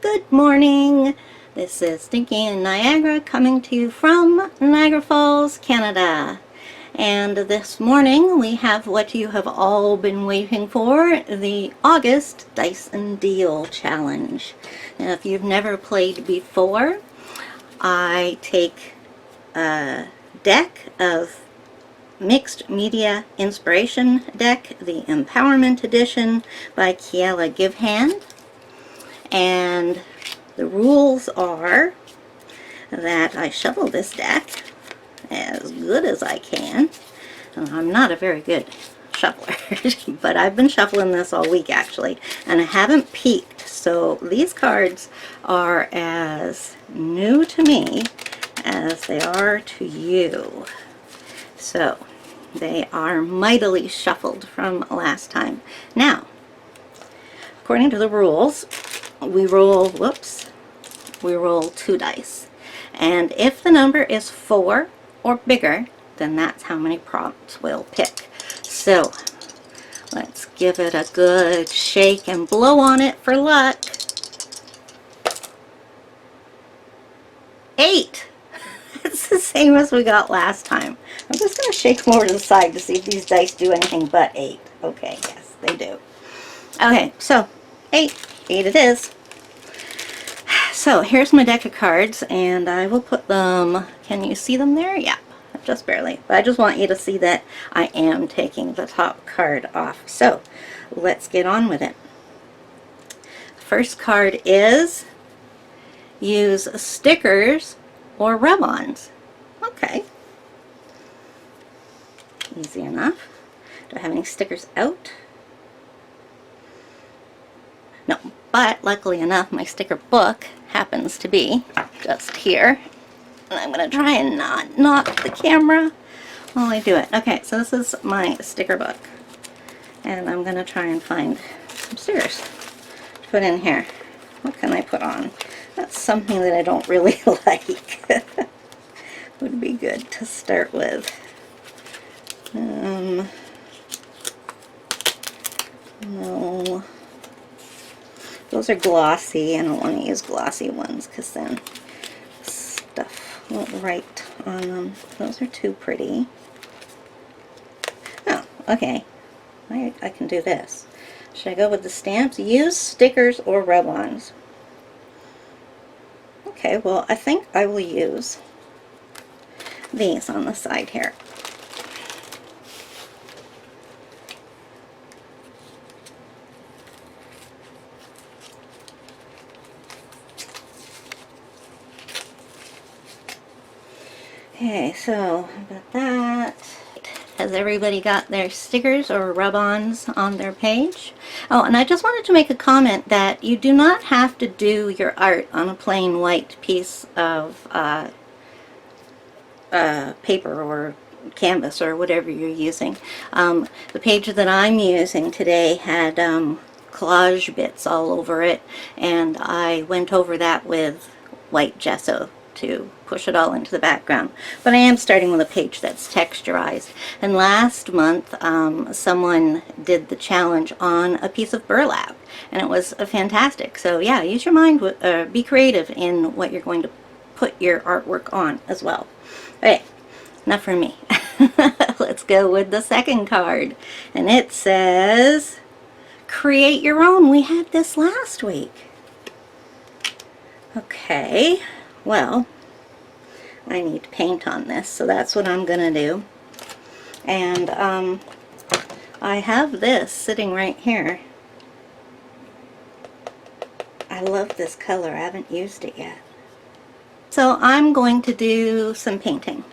Good morning. This is Nikki in Niagara coming to you from Niagara Falls, Canada. And this morning we have what you have all been waiting for, the August Dicendeal Challenge. Now, if you've never played before, I take a deck of mixed media inspiration deck, the Empowerment Edition by Cali Black. And the rules are that I shuffle this deck as good as I can. And I'm not a very good shuffler, but I've been shuffling this all week actually, and I haven't peeked. So these cards are as new to me as they are to you. So they are mightily shuffled from last time. Now, according to the rules, we roll 2 dice. And if the number is 4 or bigger, then that's how many prompts we'll pick. So let's give it a good shake and blow on it for luck. 8! It's the same as we got last time. I'm just going to shake them over to the side to see if these dice do anything but 8. Okay, yes, they do. Okay, so 8 it is. So here's my deck of cards, and I will put them, can you see them there? Yeah, just barely. But I just want you to see that I am taking the top card off. So let's get on with it. First card is use stickers or rub-ons. Okay. Easy enough. Do I have any stickers out? No, but luckily enough, my sticker book happens to be just here. And I'm going to try and not knock the camera while I do it. Okay, so this is my sticker book. And I'm going to try and find some stickers to put in here. What can I put on? That's something that I don't really like. Would be good to start with. No. Those are glossy. I don't want to use glossy ones because then stuff won't write on them. Those are too pretty. Oh, okay. I can do this. Should I go with the stamps? Use stickers or rub-ons. Okay, well, I think I will use these on the side here. Okay, so I've got that. Has everybody got their stickers or rub-ons on their page? Oh, and I just wanted to make a comment that you do not have to do your art on a plain white piece of paper or canvas or whatever you're using. The page that I'm using today had collage bits all over it, and I went over that with white gesso to push it all into the background. But I am starting with a page that's texturized. And last month someone did the challenge on a piece of burlap, and it was fantastic. So yeah, use your mind, be creative in what you're going to put your artwork on as well. Okay, enough for me. Let's go with the second card, and it says create your own. We had this last week. Okay, well, I need paint on this, so that's what I'm gonna do. And I have this sitting right here. I love this color. I haven't used it yet. So I'm going to do some painting.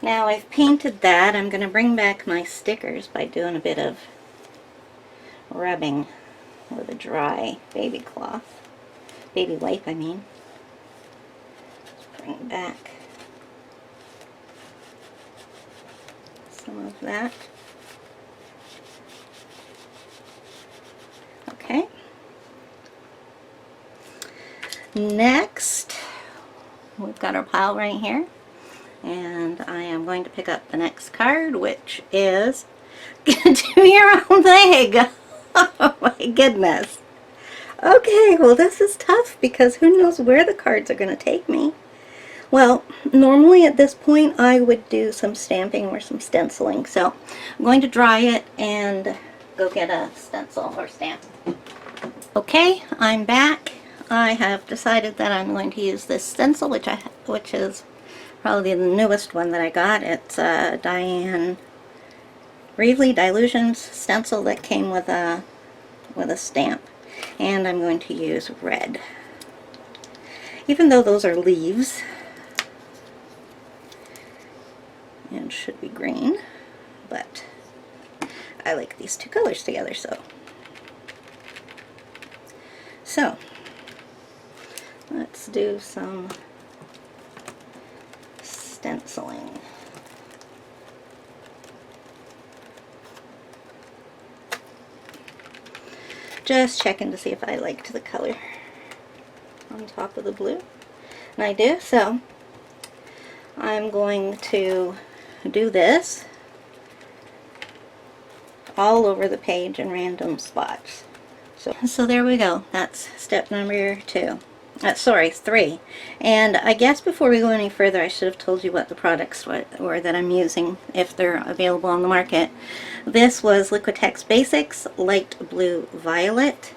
Now I've painted that. I'm going to bring back my stickers by doing a bit of rubbing with a dry baby cloth. Baby wipe, I mean. Bring back some of that. Okay. Next, we've got our pile right here. And I am going to pick up the next card, which is do your own thing. Oh my goodness. Okay, well this is tough because who knows where the cards are going to take me. Well, normally at this point I would do some stamping or some stenciling. So I'm going to dry it and go get a stencil or stamp. Okay, I'm back. I have decided that I'm going to use this stencil, which is probably the newest one that I got. It's a Diane Reevely Dilutions stencil that came with a stamp. And I'm going to use red. Even though those are leaves, and should be green, but I like these two colors together, so let's do some stenciling. Just checking to see if I liked the color on top of the blue. And I do, so I'm going to do this all over the page in random spots. So there we go. That's step number 2. Sorry, 3. And I guess before we go any further, I should have told you what the products were that I'm using, if they're available on the market. This was Liquitex Basics Light Blue Violet,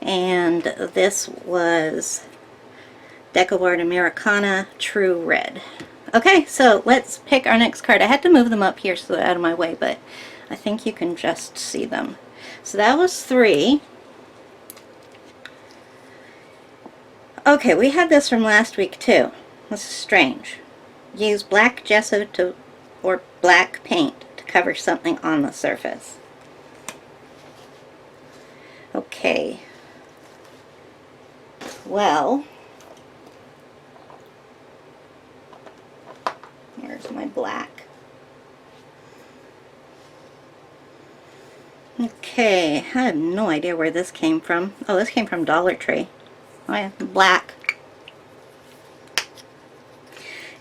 and this was DecoArt Americana True Red. Okay, so let's pick our next card. I had to move them up here so they're out of my way, but I think you can just see them. So that was 3. Okay, we had this from last week too. This is strange. Use black gesso or black paint to cover something on the surface. Okay. Well, here's my black. Okay, I have no idea where this came from. Oh, this came from Dollar Tree. Oh yeah, black.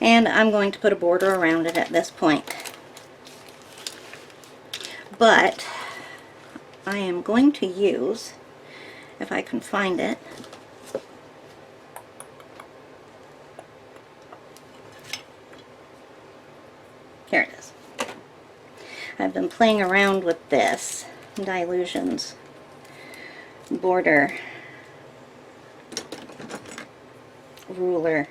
And I'm going to put a border around it at this point. But I am going to use, if I can find it, here it is. I've been playing around with this Dilutions border ruler.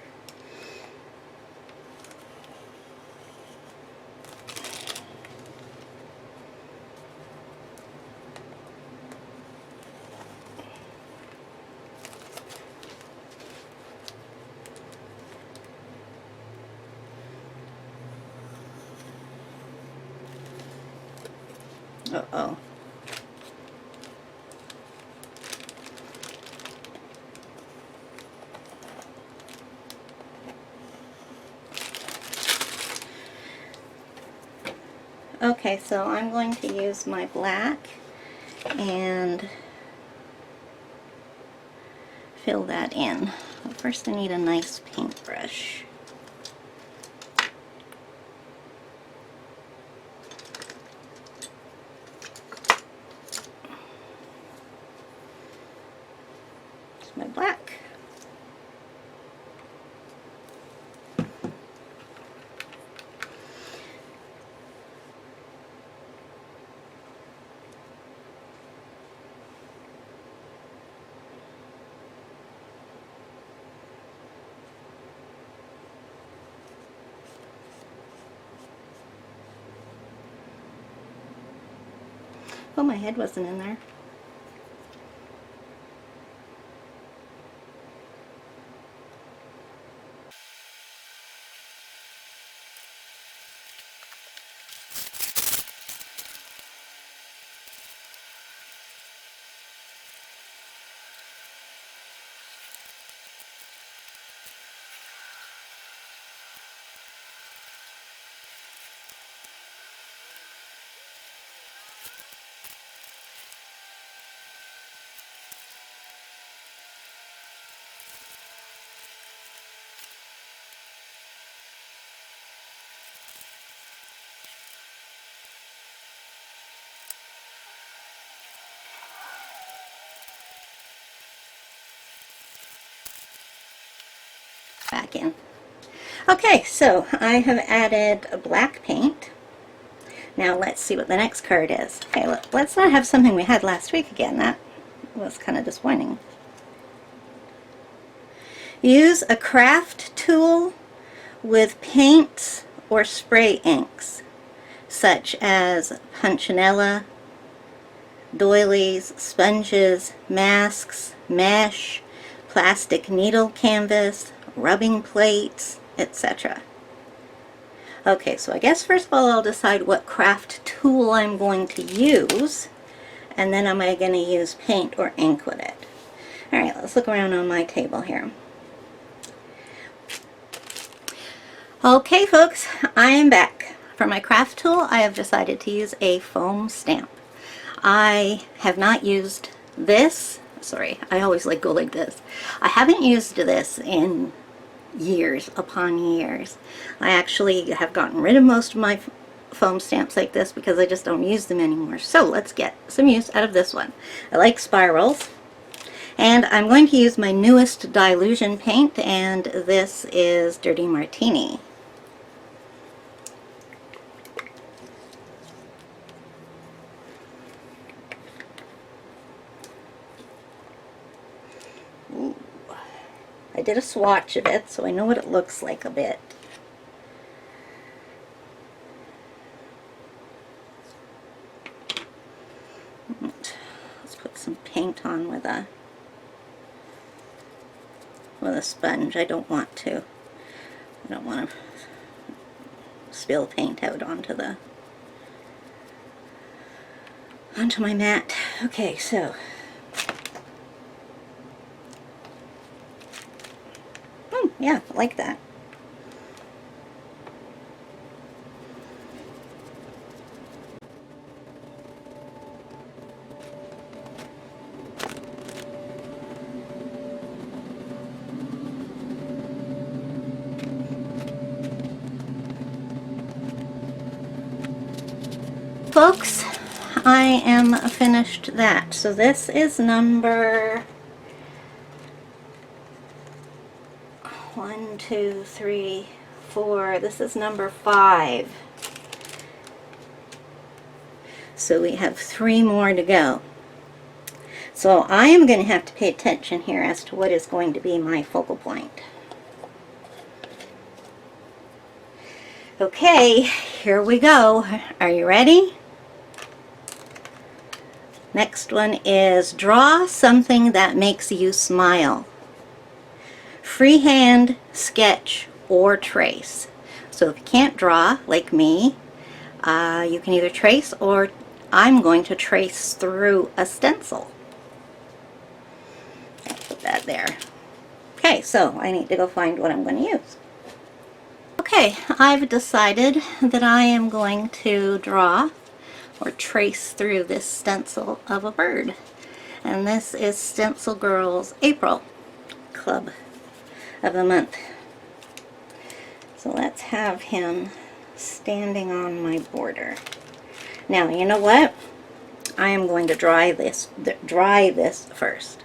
Uh-oh. Okay, so I'm going to use my black and fill that in. But first I need a nice paintbrush. It's my black. Oh, my head wasn't in there. back in. Okay, so I have added a black paint. Now let's see what the next card is. Okay, let's not have something we had last week again. That was kind of disappointing. Use a craft tool with paints or spray inks, such as punchinella, doilies, sponges, masks, mesh, plastic needle canvas, rubbing plates, etc. Okay, so I guess first of all I'll decide what craft tool I'm going to use, and then am I going to use paint or ink with it. Alright, let's look around on my table here. Okay folks, I am back. For my craft tool, I have decided to use a foam stamp. I have not used this, sorry, I always go like this. I haven't used this in years upon years. I actually have gotten rid of most of my foam stamps like this because I just don't use them anymore. So let's get some use out of this one. I like spirals. And I'm going to use my newest Dilution paint, and this is Dirty Martini. Ooh. I did a swatch of it, so I know what it looks like a bit. Let's put some paint on with a sponge. I don't want to spill paint out onto my mat. Okay, so yeah, I like that. Folks, I am finished that. So this is number 1, 2, 3, 4. This is number 5. So we have 3 more to go. So I am going to have to pay attention here as to what is going to be my focal point. Okay, here we go. Are you ready? Next one is draw something that makes you smile. Freehand, sketch, or trace. So if you can't draw, like me, you can either trace, or I'm going to trace through a stencil. I'll put that there. Okay, so I need to go find what I'm going to use. Okay, I've decided that I am going to draw or trace through this stencil of a bird. And this is Stencil Girl's April Club of the month. So let's have him standing on my border. Now, you know what? I am going to dry this first.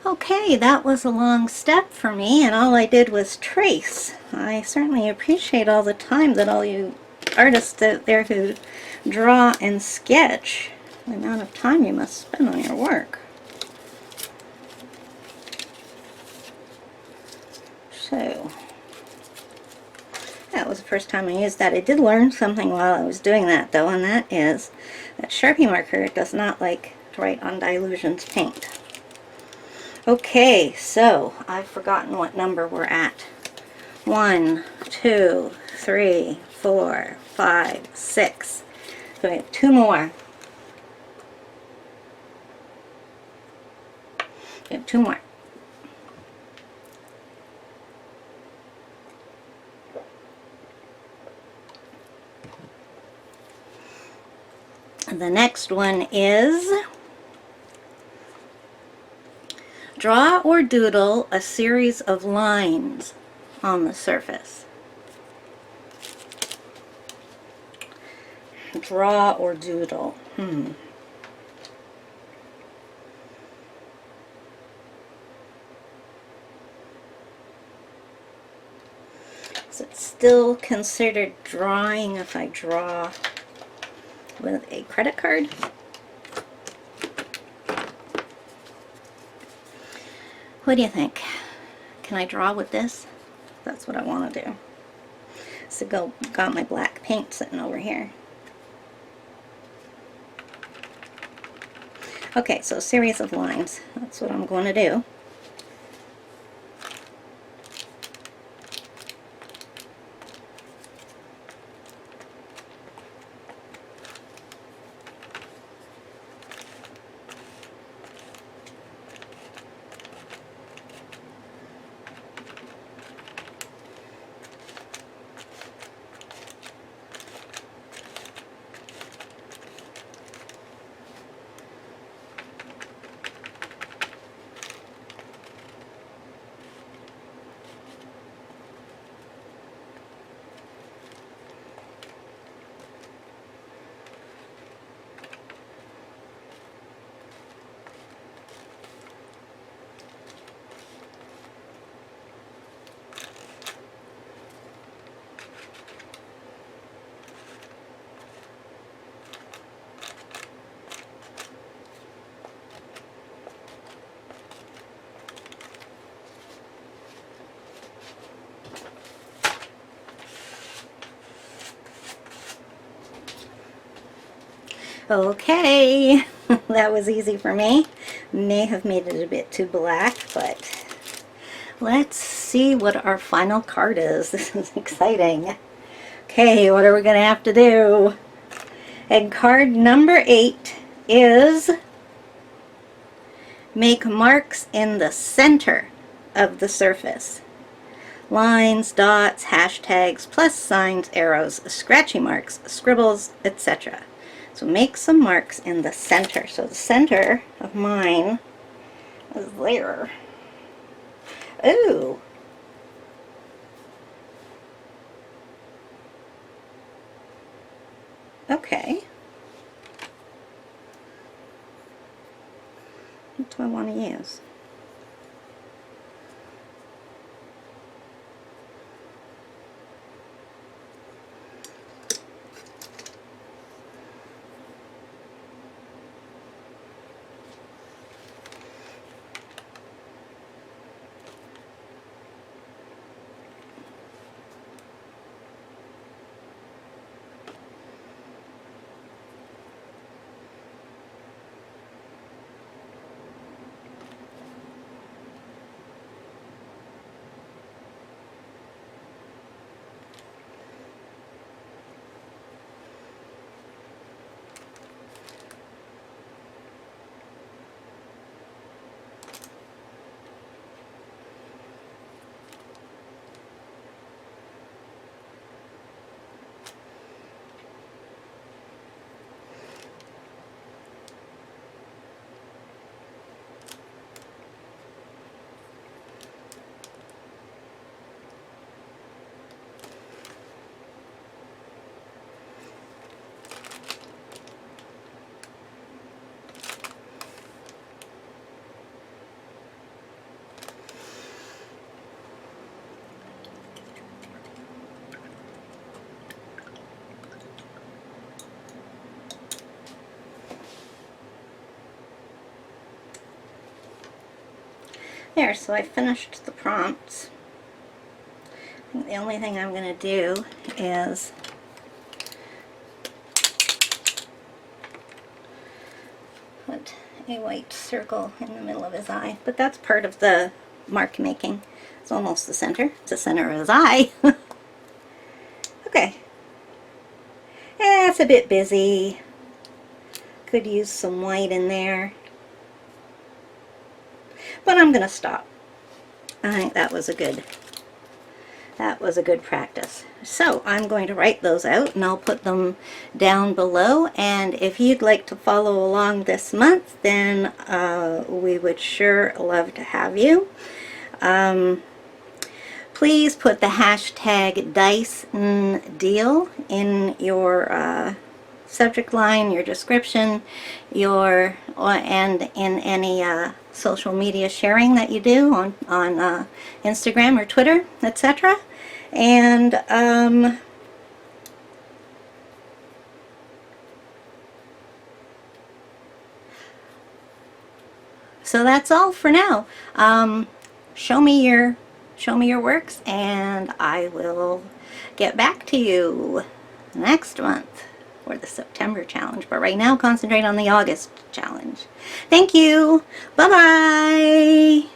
Okay, that was a long step for me, and all I did was trace. I certainly appreciate all the time that all you artists out there who draw and sketch, the amount of time you must spend on your work. So, that was the first time I used that. I did learn something while I was doing that, though, and that is that Sharpie marker does not like to write on Dylusions paint. Okay, so I've forgotten what number we're at. 1, 2, 3, 4, 5, 6. So we have 2 more. We have 2 more. And the next one is draw or doodle a series of lines on the surface. Draw or doodle. Is it still considered drawing if I draw with a credit card? What do you think? Can I draw with this? That's what I want to do. So got my black paint sitting over here. Okay, so a series of lines. That's what I'm going to do. Okay, that was easy for me. May have made it a bit too black, but let's see what our final card is. This is exciting. Okay, what are we going to have to do? And card number 8 is make marks in the center of the surface. Lines, dots, hashtags, plus signs, arrows, scratchy marks, scribbles, etc. So make some marks in the center. So the center of mine is there. Ooh. Okay. What do I want to use? There, so I finished the prompts. I think the only thing I'm going to do is put a white circle in the middle of his eye, but that's part of the mark making. It's almost the center. It's the center of his eye. Okay. It's a bit busy. Could use some white in there. But I'm going to stop. I think that was a good practice. So I'm going to write those out and I'll put them down below, and if you'd like to follow along this month, then we would sure love to have you. Please put the hashtag dicendeal in your subject line, your description, and in any social media sharing that you do on Instagram or Twitter, etc. And so that's all for now. Show me your works, and I will get back to you next month for the September challenge. But right now, concentrate on the August challenge. Thank you. Bye-bye.